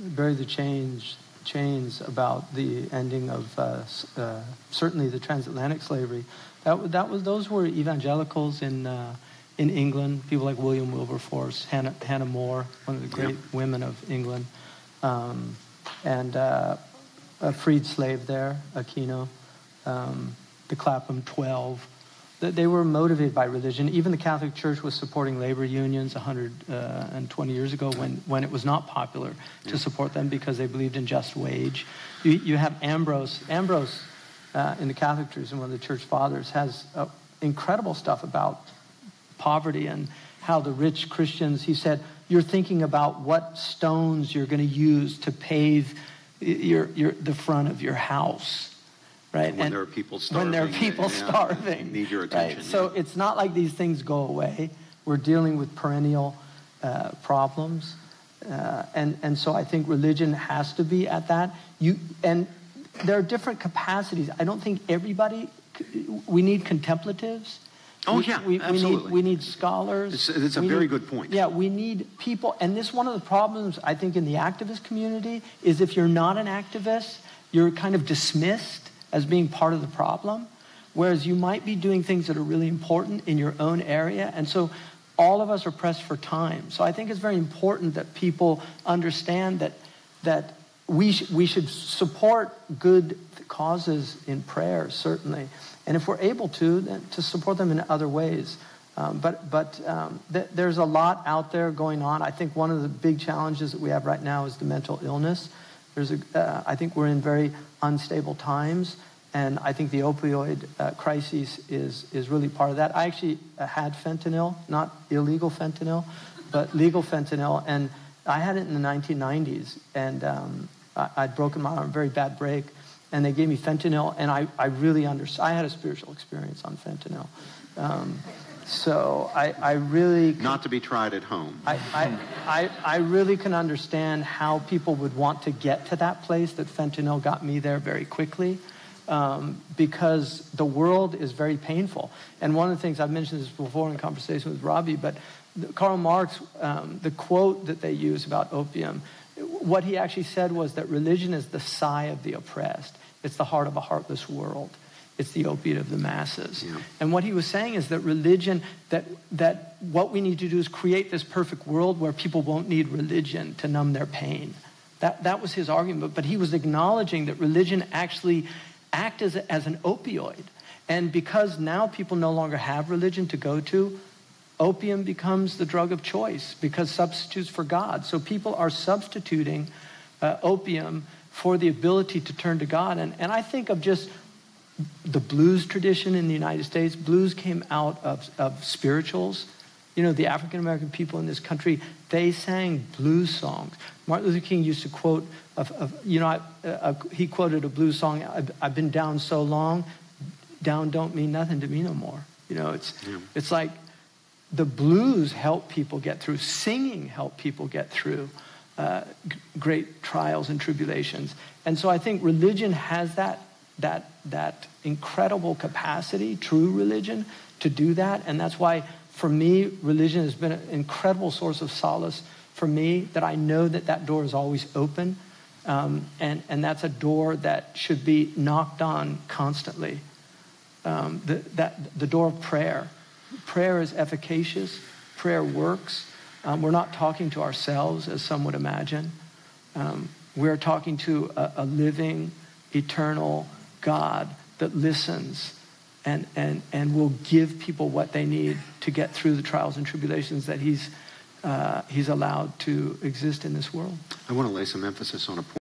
bury the chains about the ending of certainly the transatlantic slavery. Those were evangelicals in England, people like William Wilberforce, Hannah More, one of the great women of England, and a freed slave there, Aquino, the Clapham 12. They were motivated by religion. Even the Catholic Church was supporting labor unions 120 years ago when it was not popular to support them because they believed in just wage. You have Ambrose in the Catholic Church, and one of the church fathers, has incredible stuff about poverty and how the rich Christians, he said, you're thinking about what stones you're going to use to pave the front of your house. Right. When there are people starving. Starving. Need your attention. Right? So it's not like these things go away. We're dealing with perennial problems. And so I think religion has to be at that. And there are different capacities. I don't think we need contemplatives. Absolutely. We need scholars. It's a very good point. Yeah, we need people. And one of the problems, I think, in the activist community is if you're not an activist, you're kind of dismissed as being part of the problem, whereas you might be doing things that are really important in your own area. And so all of us are pressed for time. So I think it's very important that people understand that we should support good causes in prayer, certainly. And if we're able to, then to support them in other ways. But there's a lot out there going on. I think one of the big challenges that we have right now is the mental illness. I think we're in very unstable times, and I think the opioid crisis is really part of that. I actually had fentanyl, not illegal fentanyl, but legal fentanyl, and I had it in the 1990s, and I'd broken my arm, very bad break, and they gave me fentanyl, and I really understood. I had a spiritual experience on fentanyl. So I really... Not to be tried at home. I really can understand how people would want to get to that place that fentanyl got me there very quickly, because the world is very painful. And one of the things, I've mentioned this before in conversation with Robbie, but Karl Marx, the quote that they use about opium, what he actually said was that religion is the sigh of the oppressed. It's the heart of a heartless world. It's the opiate of the masses. Yeah. And what he was saying is that religion, that what we need to do is create this perfect world where people won't need religion to numb their pain. That was his argument. But he was acknowledging that religion actually acts as an opioid. And because now people no longer have religion to go to, opium becomes the drug of choice because substitutes for God. So people are substituting opium for the ability to turn to God. And I think of just the blues tradition in the United States. Blues came out of spirituals. You know, the African-American people in this country, they sang blues songs. Martin Luther King used to quote, he quoted a blues song, I've been down so long, down don't mean nothing to me no more. You know, it's like the blues help people get through. Singing help people get through great trials and tribulations. And so I think religion has that incredible capacity, true religion, to do that. And that's why, for me, religion has been an incredible source of solace for me, that I know that door is always open. And that's a door that should be knocked on constantly. The door of prayer. Prayer is efficacious. Prayer works. We're not talking to ourselves, as some would imagine. We're talking to a living, eternal God that listens and will give people what they need to get through the trials and tribulations that he's allowed to exist in this world. I want to lay some emphasis on a point